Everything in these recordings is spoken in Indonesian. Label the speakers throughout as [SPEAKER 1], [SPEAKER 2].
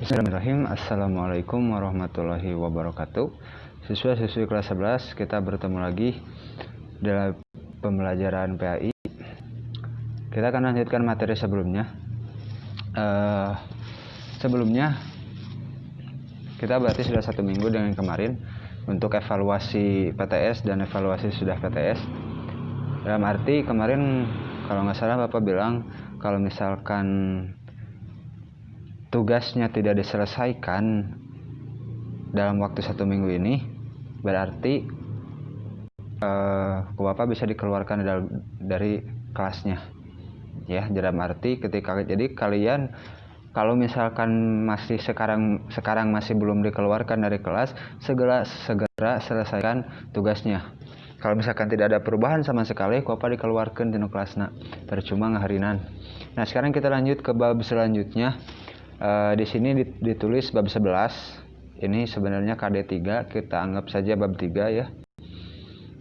[SPEAKER 1] Bismillahirrahmanirrahim. Assalamualaikum warahmatullahi wabarakatuh. Siswa-siswi kelas 11, kita bertemu lagi dalam pembelajaran PAI. Kita akan lanjutkan materi sebelumnya. Sebelumnya kita berarti sudah 1 minggu dengan kemarin untuk evaluasi PTS dan evaluasi sudah PTS. Dalam arti kemarin kalau nggak salah Bapak bilang kalau misalkan tugasnya tidak diselesaikan dalam waktu 1 minggu ini, berarti Bapak bisa dikeluarkan dari kelasnya. Ya, dalam arti jadi kalian kalau misalkan masih sekarang masih belum dikeluarkan dari kelas, segera selesaikan tugasnya. Kalau misalkan tidak ada perubahan sama sekali, Bapak dikeluarkan dari kelasnya. Percuma ngaharinan. Nah, sekarang kita lanjut ke bab selanjutnya. Di sini ditulis bab 11. Ini sebenarnya KD3, kita anggap saja bab 3 ya.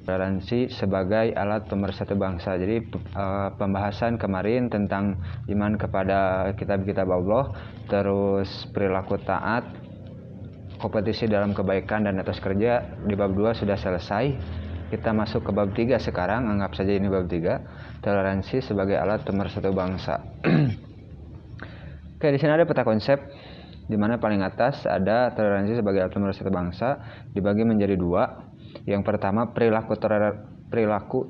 [SPEAKER 1] Toleransi sebagai alat pemersatu bangsa. Jadi pembahasan kemarin tentang iman kepada kitab-kitab Allah, terus perilaku taat, kompetisi dalam kebaikan dan atas kerja di bab 2 sudah selesai. Kita masuk ke bab 3 sekarang, anggap saja ini bab 3, toleransi sebagai alat pemersatu bangsa. Oke, di sini ada peta konsep di mana paling atas ada toleransi sebagai alat pemersatu bangsa dibagi menjadi 2. Yang pertama perilaku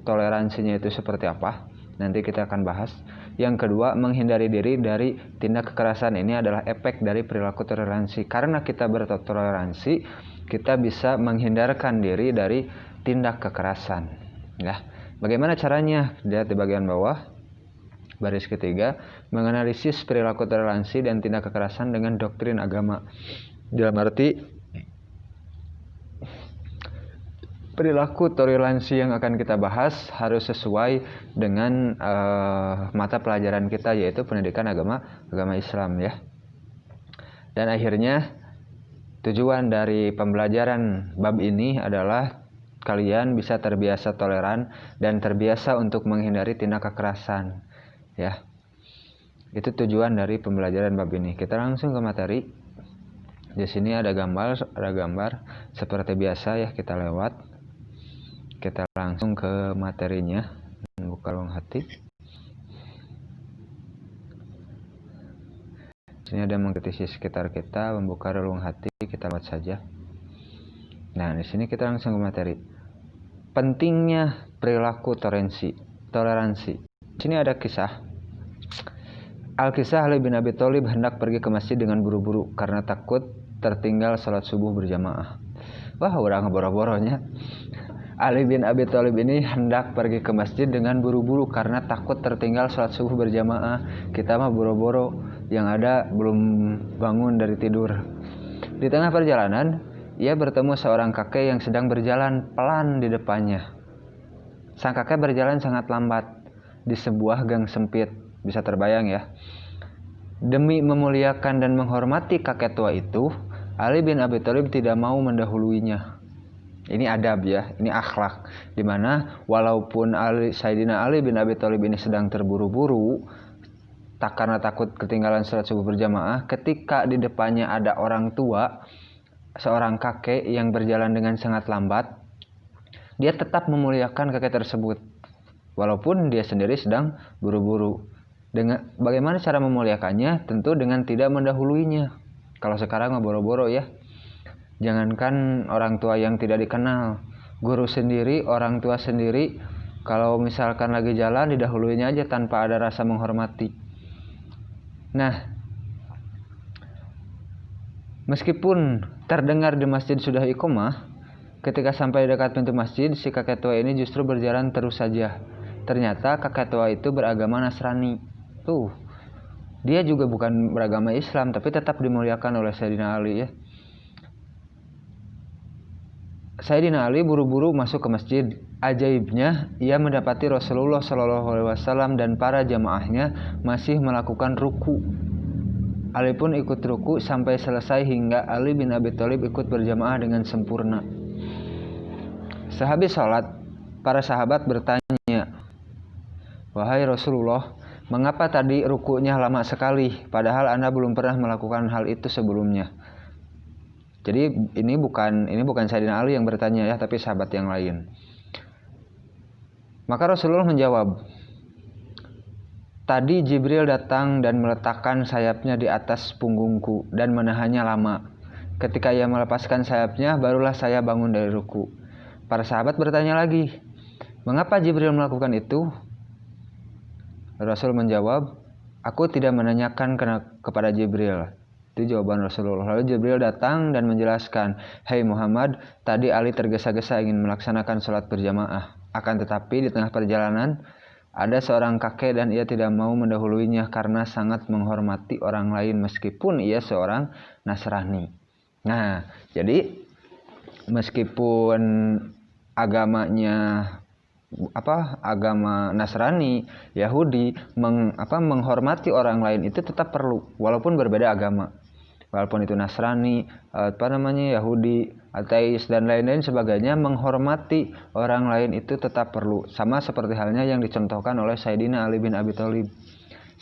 [SPEAKER 1] toleransinya itu seperti apa? Nanti kita akan bahas. Yang kedua, menghindari diri dari tindak kekerasan. Ini adalah efek dari perilaku toleransi. Karena kita bertoleransi, kita bisa menghindarkan diri dari tindak kekerasan. Ya, bagaimana caranya? Lihat di bagian bawah. Baris ketiga, menganalisis perilaku toleransi dan tindak kekerasan dengan doktrin agama. Dalam arti, perilaku toleransi yang akan kita bahas harus sesuai dengan mata pelajaran kita, yaitu pendidikan agama Islam ya. Dan akhirnya, tujuan dari pembelajaran bab ini adalah kalian bisa terbiasa toleran dan terbiasa untuk menghindari tindak kekerasan. Ya, itu tujuan dari pembelajaran bab ini. Kita langsung ke materi. Di sini ada gambar seperti biasa ya, kita lewat. Kita langsung ke materinya. Buka relung hati. Di sini ada mengkritisi sekitar kita, membuka relung hati, kita lewat saja. Nah, di sini kita langsung ke materi. Pentingnya perilaku toleransi. Di sini ada kisah. Al-Kisah Ali bin Abi Thalib hendak pergi ke masjid dengan buru-buru karena takut tertinggal salat subuh berjamaah. Wah, orang boro-boronya. Ali bin Abi Thalib ini hendak pergi ke masjid dengan buru-buru karena takut tertinggal salat subuh berjamaah. Kita mah boro-boro, yang ada belum bangun dari tidur. Di tengah perjalanan, ia bertemu seorang kakek yang sedang berjalan pelan di depannya. Sang kakek berjalan sangat lambat di sebuah gang sempit. Bisa terbayang ya. Demi memuliakan dan menghormati kakek tua itu, Ali bin Abi Thalib tidak mau mendahuluinya. Ini adab ya, ini akhlak. Dimana walaupun Sayyidina Ali bin Abi Thalib ini sedang terburu-buru, karena takut ketinggalan salat subuh berjamaah, ketika di depannya ada orang tua, seorang kakek yang berjalan dengan sangat lambat, dia tetap memuliakan kakek tersebut. Walaupun dia sendiri sedang buru-buru. Bagaimana cara memuliakannya? Tentu dengan tidak mendahuluinya. Kalau sekarang mah boro-boro ya. Jangankan orang tua yang tidak dikenal, guru sendiri, orang tua sendiri, kalau misalkan lagi jalan didahuluinya aja tanpa ada rasa menghormati. Nah, meskipun terdengar di masjid sudah iqomah, ketika sampai dekat pintu masjid, si kakek tua ini justru berjalan terus saja. Ternyata kakek tua itu beragama Nasrani. Dia juga bukan beragama Islam, tapi tetap dimuliakan oleh Sayyidina Ali ya. Sayyidina Ali buru-buru masuk ke masjid. Ajaibnya, ia mendapati Rasulullah SAW dan para jamaahnya masih melakukan ruku. Ali pun ikut ruku sampai selesai hingga Ali bin Abi Thalib ikut berjamaah dengan sempurna. Sehabis sholat, para sahabat bertanya, "Wahai Rasulullah, Mengapa tadi rukunya lama sekali padahal Anda belum pernah melakukan hal itu sebelumnya? Jadi ini bukan Sayyidina Ali yang bertanya ya, tapi sahabat yang lain. Maka Rasulullah menjawab, tadi Jibril datang dan meletakkan sayapnya di atas punggungku dan menahannya lama. Ketika ia melepaskan sayapnya, barulah saya bangun dari ruku. Para sahabat bertanya lagi, mengapa Jibril melakukan itu? Rasul menjawab, aku tidak menanyakan kepada Jibril. Itu jawaban Rasulullah. Lalu Jibril datang dan menjelaskan, "Hai Muhammad, tadi Ali tergesa-gesa ingin melaksanakan sholat berjamaah. Akan tetapi di tengah perjalanan, ada seorang kakek dan ia tidak mau mendahuluinya karena sangat menghormati orang lain meskipun ia seorang Nasrani." Nah, jadi meskipun agamanya agama Nasrani, Yahudi, menghormati orang lain itu tetap perlu walaupun berbeda agama. Walaupun itu Nasrani, Yahudi, ateis dan lain-lain sebagainya, menghormati orang lain itu tetap perlu. Sama seperti halnya yang dicontohkan oleh Sayyidina Ali bin Abi Thalib.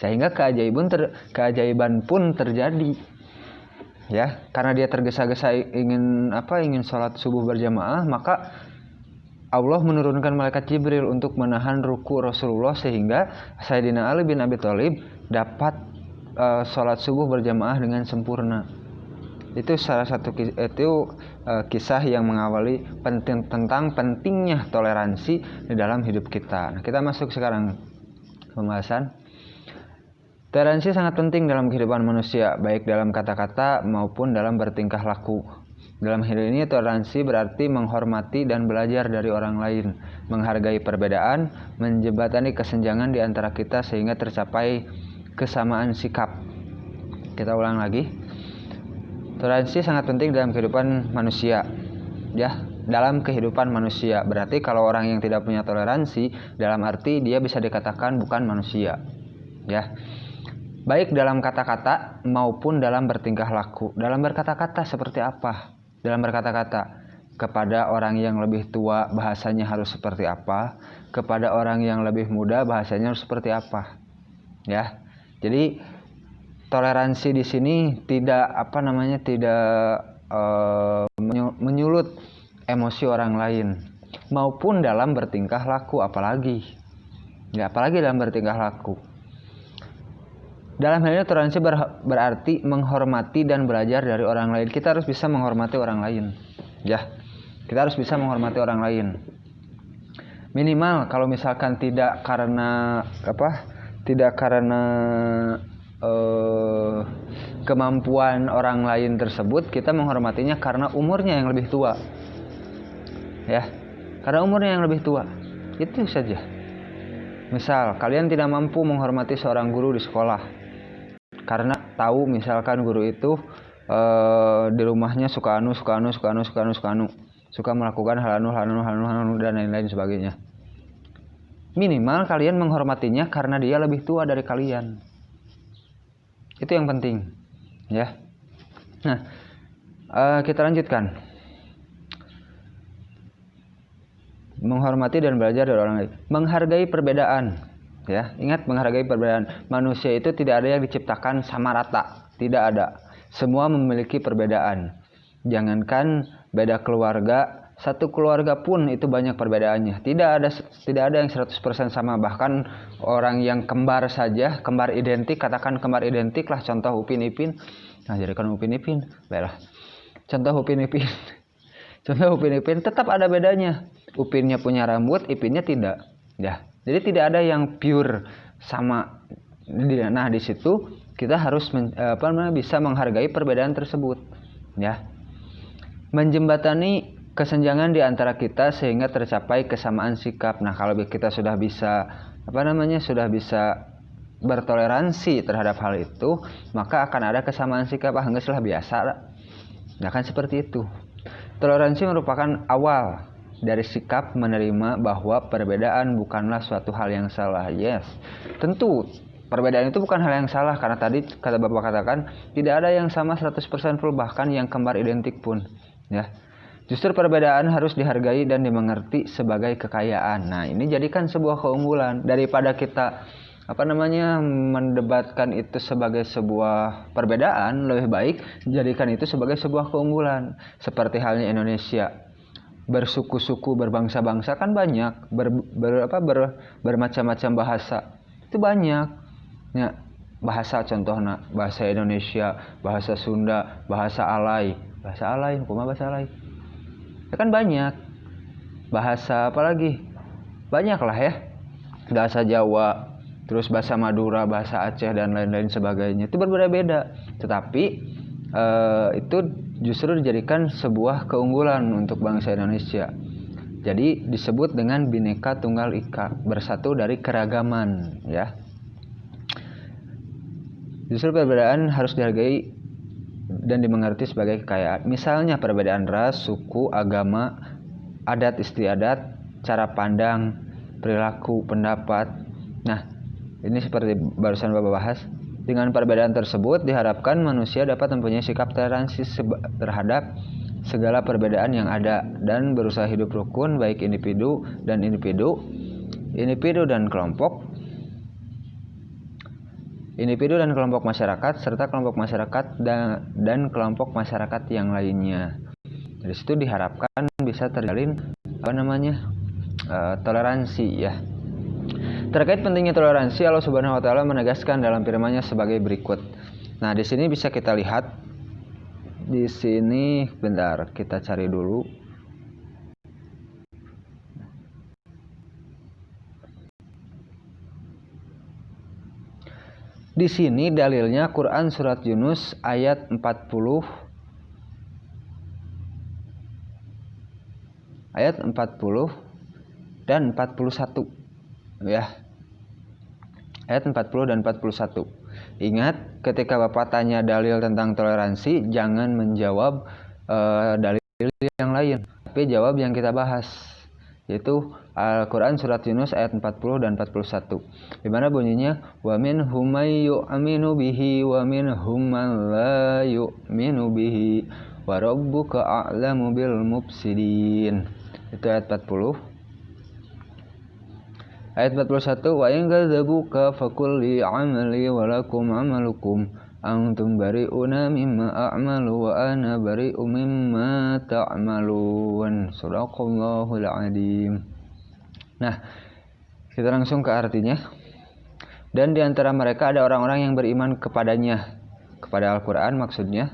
[SPEAKER 1] Sehingga keajaiban pun terjadi. Ya, karena dia tergesa-gesa ingin sholat subuh berjamaah, maka Allah menurunkan malaikat Jibril untuk menahan ruku Rasulullah sehingga Sayyidina Ali bin Abi Thalib dapat sholat subuh berjamaah dengan sempurna. Itu salah satu kisah yang mengawali tentang pentingnya toleransi di dalam hidup kita. Nah, kita masuk sekarang pembahasan. Toleransi sangat penting dalam kehidupan manusia, baik dalam kata-kata maupun dalam bertingkah laku. Dalam hal ini toleransi berarti menghormati dan belajar dari orang lain, menghargai perbedaan, menjembatani kesenjangan di antara kita sehingga tercapai kesamaan sikap. Kita ulang lagi. Toleransi sangat penting dalam kehidupan manusia. Ya, dalam kehidupan manusia. Berarti kalau orang yang tidak punya toleransi, dalam arti dia bisa dikatakan bukan manusia. Ya. Baik dalam kata-kata maupun dalam bertingkah laku. Dalam berkata-kata seperti apa? Dalam berkata-kata, kepada orang yang lebih tua bahasanya harus seperti apa? Kepada orang yang lebih muda bahasanya harus seperti apa? Ya. Jadi toleransi di sini tidak menyulut emosi orang lain maupun dalam bertingkah laku apalagi dalam bertingkah laku. Dalam hal ini toleransi berarti menghormati dan belajar dari orang lain. Kita harus bisa menghormati orang lain. Ya. Kita harus bisa menghormati orang lain. Minimal kalau misalkan tidak karena kemampuan orang lain tersebut, kita menghormatinya karena umurnya yang lebih tua. Ya. Karena umurnya yang lebih tua. Itu saja. Misal kalian tidak mampu menghormati seorang guru di sekolah karena tahu misalkan guru itu di rumahnya suka melakukan hal dan lain-lain sebagainya. Minimal kalian menghormatinya karena dia lebih tua dari kalian. Itu yang penting, ya. Nah, kita lanjutkan. Menghormati dan belajar dari orang lain. Menghargai perbedaan, ya. Ingat, menghargai perbedaan. Manusia itu tidak ada yang diciptakan sama rata, tidak ada. Semua memiliki perbedaan. Jangankan beda keluarga, satu keluarga pun itu banyak perbedaannya. Tidak ada yang 100% sama. Bahkan orang yang kembar saja, kembar identik, katakan kembar identik lah, contoh Upin Ipin. Nah, jadikan Upin Ipin, baiklah. Contoh Upin Ipin. Contoh Upin Ipin tetap ada bedanya. Upinnya punya rambut, Ipinnya tidak. Ya. Jadi tidak ada yang pure sama. Nah, di situ kita harus bisa menghargai perbedaan tersebut. Ya. Menjembatani kesenjangan di antara kita sehingga tercapai kesamaan sikap. Nah, kalau kita sudah bisa bertoleransi terhadap hal itu, maka akan ada kesamaan sikap. Enggak biasa. Nah, kan seperti itu. Toleransi merupakan awal dari sikap menerima bahwa perbedaan bukanlah suatu hal yang salah. Yes. Tentu perbedaan itu bukan hal yang salah karena tadi kata Bapak katakan tidak ada yang sama 100% full, bahkan yang kembar identik pun, ya. Justru perbedaan harus dihargai dan dimengerti sebagai kekayaan. Nah, ini jadikan sebuah keunggulan daripada kita mendebatkan itu sebagai sebuah perbedaan, lebih baik jadikan itu sebagai sebuah keunggulan. Seperti halnya Indonesia, bersuku-suku, berbangsa-bangsa kan banyak, bermacam-macam bahasa itu banyak. Ya, bahasa contohnya bahasa Indonesia, bahasa Sunda, bahasa Alay, hukumnya bahasa Alay. Ya kan banyak. Bahasa apa lagi? Banyak lah ya. Bahasa Jawa, terus bahasa Madura, bahasa Aceh dan lain-lain sebagainya. Itu berbeda-beda. Tetapi itu justru dijadikan sebuah keunggulan untuk bangsa Indonesia. Jadi disebut dengan Bhinneka Tunggal Ika, bersatu dari keragaman, ya. Justru perbedaan harus dihargai dan dimengerti sebagai kekayaan. Misalnya perbedaan ras, suku, agama, adat istiadat, cara pandang, perilaku, pendapat. Nah, ini seperti barusan Bapak bahas. Dengan perbedaan tersebut diharapkan manusia dapat mempunyai sikap toleransi terhadap segala perbedaan yang ada dan berusaha hidup rukun baik individu dan kelompok masyarakat serta kelompok masyarakat dan kelompok masyarakat yang lainnya. Dari situ diharapkan bisa terjalin toleransi, ya. Terkait pentingnya toleransi, Allah Subhanahu wa taala menegaskan dalam firman-Nya sebagai berikut. Nah, di sini bisa kita lihat. Di sini bentar, kita cari dulu. Di sini dalilnya Quran surat Yunus ayat 40 dan 41, ya. Ayat 40 dan 41. Ingat, ketika Bapak tanya dalil tentang toleransi, jangan menjawab dalil yang lain, tapi jawab yang kita bahas, yaitu Al-Quran surat Yunus ayat 40 dan 41, di mana bunyinya wa minhum may yu'minu bihi wa minhum man la yu'minu bihi wa rabbuka a'lamu bil mufsidin. Itu ayat 40. Ayat 41, wa in kadzabuka faqul li 'amali wa lakum 'amalukum antum bari'una mimma a'malu wa ana bari'u mimma ta'malun. Shadaqallahul 'adzim. Nah, kita langsung ke artinya. Dan di antara mereka ada orang-orang yang beriman kepadanya, kepada Al-Qur'an maksudnya.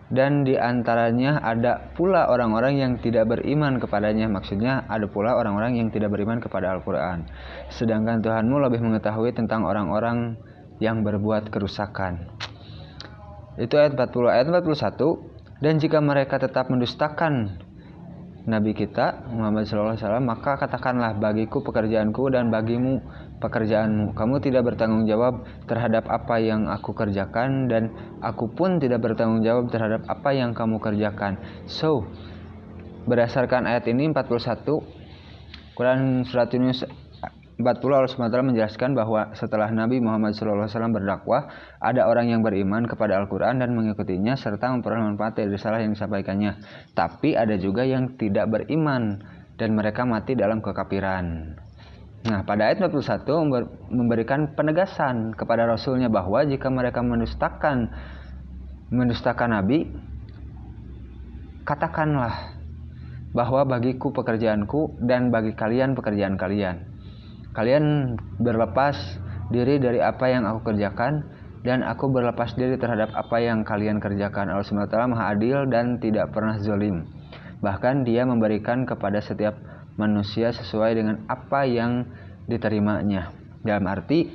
[SPEAKER 1] Dan di antaranya ada pula orang-orang yang tidak beriman kepadanya, maksudnya ada pula orang-orang yang tidak beriman kepada Al-Quran. Sedangkan Tuhanmu lebih mengetahui tentang orang-orang yang berbuat kerusakan. Itu ayat 40. Ayat 41, dan jika mereka tetap mendustakan Nabi kita Muhammad SAW, maka katakanlah, bagiku pekerjaanku dan bagimu pekerjaanmu. Kamu tidak bertanggung jawab terhadap apa yang aku kerjakan, dan aku pun tidak bertanggung jawab terhadap apa yang kamu kerjakan. So, berdasarkan ayat ini 41, Quran surat Yunus 40, Allah SWT menjelaskan bahwa setelah Nabi Muhammad SAW berdakwah, ada orang yang beriman kepada Al-Quran dan mengikutinya serta memperoleh manfaat dari risalah yang disampaikannya. Tapi ada juga yang tidak beriman dan mereka mati dalam kekafiran. Nah, pada ayat 41 memberikan penegasan kepada Rasulnya bahwa jika mereka mendustakan Nabi, katakanlah bahwa bagiku pekerjaanku dan bagi kalian pekerjaan kalian. Kalian berlepas diri dari apa yang aku kerjakan, dan aku berlepas diri terhadap apa yang kalian kerjakan. Allah SWT Maha Adil dan tidak pernah zalim. Bahkan Dia memberikan kepada setiap manusia sesuai dengan apa yang diterimanya. Dalam arti,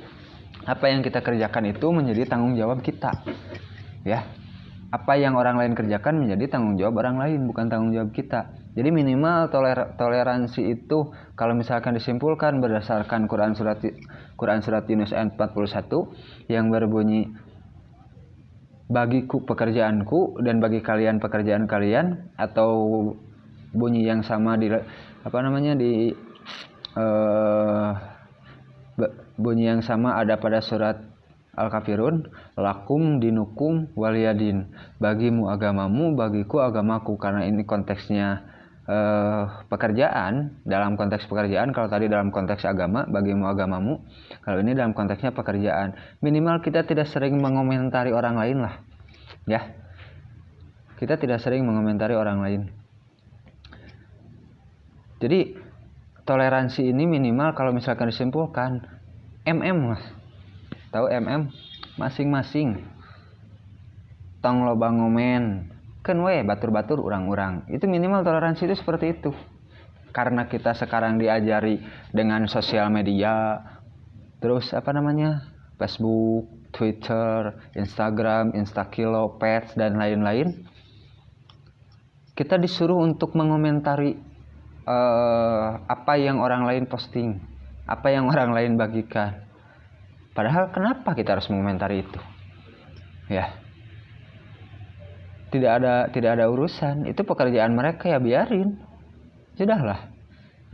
[SPEAKER 1] apa yang kita kerjakan itu menjadi tanggung jawab kita, ya. Apa yang orang lain kerjakan menjadi tanggung jawab orang lain, bukan tanggung jawab kita. Jadi minimal toleransi itu, kalau misalkan disimpulkan berdasarkan Quran surat Yunus ayat 41 yang berbunyi bagiku pekerjaanku dan bagi kalian pekerjaan kalian, atau bunyi yang sama bunyi yang sama ada pada surat Al-Kafirun, lakum dinukum waliyadin, bagimu agamamu, bagiku agamaku, karena ini konteksnya pekerjaan, dalam konteks pekerjaan, kalau tadi dalam konteks agama, bagimu agamamu, kalau ini dalam konteksnya pekerjaan, minimal kita tidak sering mengomentari orang lain lah, ya. Kita tidak sering mengomentari orang lain. Jadi toleransi ini minimal kalau misalkan disimpulkan lah. Tahu masing-masing tong loba ngomen kan batur-batur orang-orang. Itu minimal toleransi itu seperti itu. Karena kita sekarang diajari dengan sosial media, terus Facebook, Twitter, Instagram, Instakilo, Pets, dan lain-lain, kita disuruh untuk mengomentari apa yang orang lain posting, apa yang orang lain bagikan. Padahal kenapa kita harus mengomentari itu? Ya, tidak ada urusan. Itu pekerjaan mereka, ya biarin, sudahlah.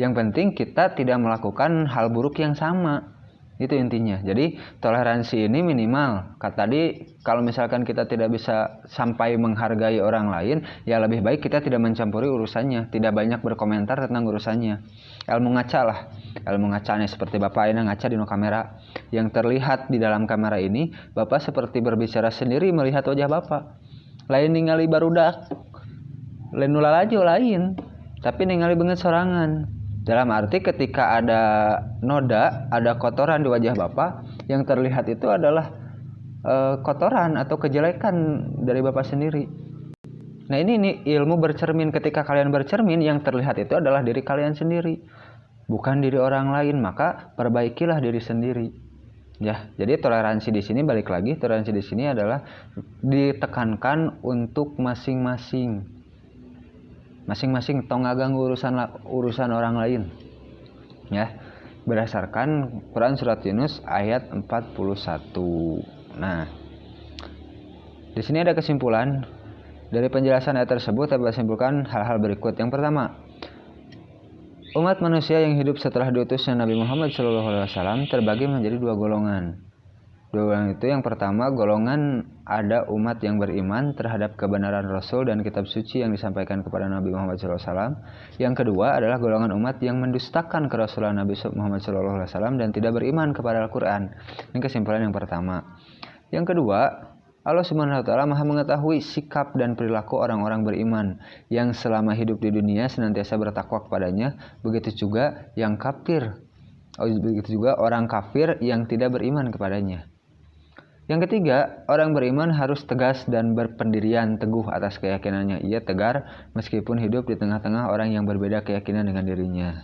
[SPEAKER 1] Yang penting kita tidak melakukan hal buruk yang sama. Itu intinya. Jadi toleransi ini minimal. Tadi kalau misalkan kita tidak bisa sampai menghargai orang lain, ya lebih baik kita tidak mencampuri urusannya, tidak banyak berkomentar tentang urusannya. Ilmu ngaca lah. Ilmu ngacanya seperti Bapak ini ngaca di kamera. Yang terlihat di dalam kamera ini, Bapak seperti berbicara sendiri melihat wajah Bapak. Lain ningali barudak, lain nulalajo lain, tapi ningali banget sorangan. Dalam arti ketika ada noda, ada kotoran di wajah Bapak, yang terlihat itu adalah kotoran atau kejelekan dari Bapak sendiri. Nah ini ilmu bercermin. Ketika kalian bercermin, yang terlihat itu adalah diri kalian sendiri, bukan diri orang lain. Maka perbaikilah diri sendiri. Ya, jadi toleransi di sini balik lagi, toleransi di sini adalah ditekankan untuk masing-masing tong ngaganggu urusan orang lain. Ya, berdasarkan Quran surat Yunus ayat 41. Nah, di sini ada kesimpulan dari penjelasan ayat tersebut. Dapat simpulkan hal-hal berikut. Yang pertama, umat manusia yang hidup setelah diutusnya Nabi Muhammad SAW terbagi menjadi dua golongan. Dua golongan itu, yang pertama, golongan ada umat yang beriman terhadap kebenaran Rasul dan kitab suci yang disampaikan kepada Nabi Muhammad SAW. Yang kedua adalah golongan umat yang mendustakan kerasulan Nabi Muhammad SAW dan tidak beriman kepada Al-Quran. Ini kesimpulan yang pertama. Yang kedua, Allah Subhanahu wa Ta'ala Maha mengetahui sikap dan perilaku orang-orang beriman yang selama hidup di dunia senantiasa bertakwa kepadanya. Begitu juga yang kafir. Begitu juga orang kafir yang tidak beriman kepadanya. Yang ketiga, orang beriman harus tegas dan berpendirian teguh atas keyakinannya. Ia tegar meskipun hidup di tengah-tengah orang yang berbeda keyakinan dengan dirinya.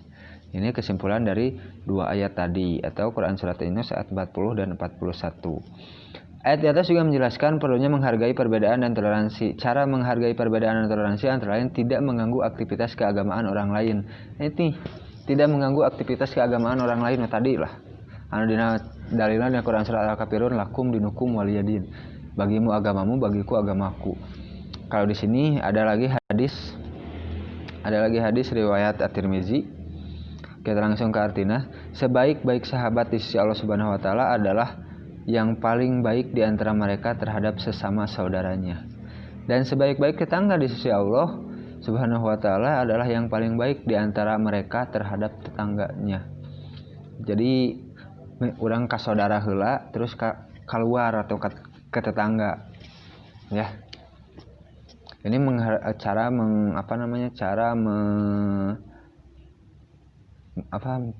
[SPEAKER 1] Ini kesimpulan dari dua ayat tadi, atau Quran Surat Yunus ayat 40 dan 41. Ayat di atas juga menjelaskan perlunya menghargai perbedaan dan toleransi. Cara menghargai perbedaan dan toleransi antara lain tidak mengganggu aktivitas keagamaan orang lain. Ini tidak mengganggu aktivitas keagamaan orang lain. Tadi lah. Anu dina dalilna di Quran surat Al-Kafirun lakum dinukum waliyadin. Bagimu agamamu, bagiku agamaku. Kalau di sini ada lagi hadis riwayat At-Tirmizi. Kita langsung ke artinya. Sebaik-baik sahabat di sisi Allah Subhanahu wa Ta'ala adalah yang paling baik di antara mereka terhadap sesama saudaranya. Dan sebaik-baik tetangga di sisi Allah Subhanahu wa Ta'ala adalah yang paling baik di antara mereka terhadap tetangganya. Jadi orang ka saudara heula terus keluar atau ke tetangga. Ya. Ini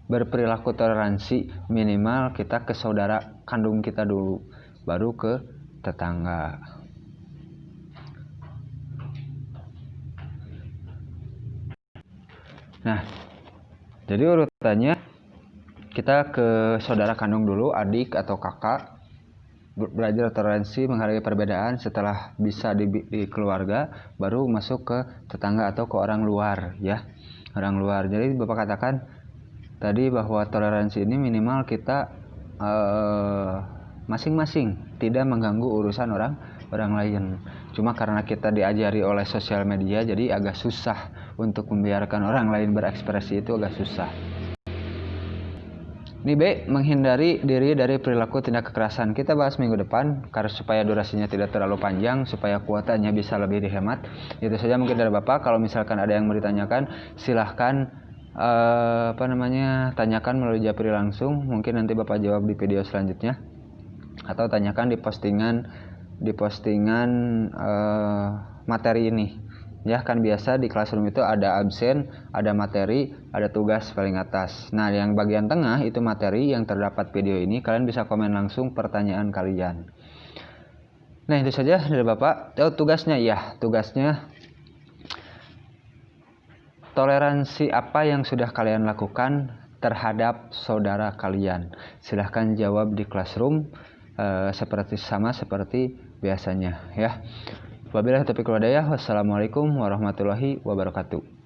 [SPEAKER 1] berperilaku toleransi minimal kita ke saudara kandung kita dulu, baru ke tetangga. Nah, jadi urutannya kita ke saudara kandung dulu, adik atau kakak, belajar toleransi, menghargai perbedaan. Setelah bisa di keluarga, baru masuk ke tetangga atau ke orang luar, ya, orang luar. Jadi Bapak katakan tadi bahwa toleransi ini minimal kita masing-masing tidak mengganggu urusan orang lain. Cuma karena kita diajari oleh sosial media, jadi agak susah untuk membiarkan orang lain berekspresi, itu agak susah. Ini B, menghindari diri dari perilaku tindak kekerasan. Kita bahas minggu depan karena supaya durasinya tidak terlalu panjang, supaya kuotanya bisa lebih dihemat. Itu saja mungkin dari Bapak. Kalau misalkan ada yang mau ditanyakan, silahkan tanyakan melalui Japri langsung. Mungkin nanti Bapak jawab di video selanjutnya. Atau tanyakan di postingan materi ini. Ya, kan biasa di Classroom itu ada absen, ada materi, ada tugas paling atas. Nah, yang bagian tengah itu materi yang terdapat video ini. Kalian bisa komen langsung pertanyaan kalian. Nah, itu saja dari Bapak. Tugasnya toleransi apa yang sudah kalian lakukan terhadap saudara kalian. Silahkan jawab di Classroom seperti biasanya ya. Wabillahi taufiq wal hidayah. Wassalamualaikum warahmatullahi wabarakatuh.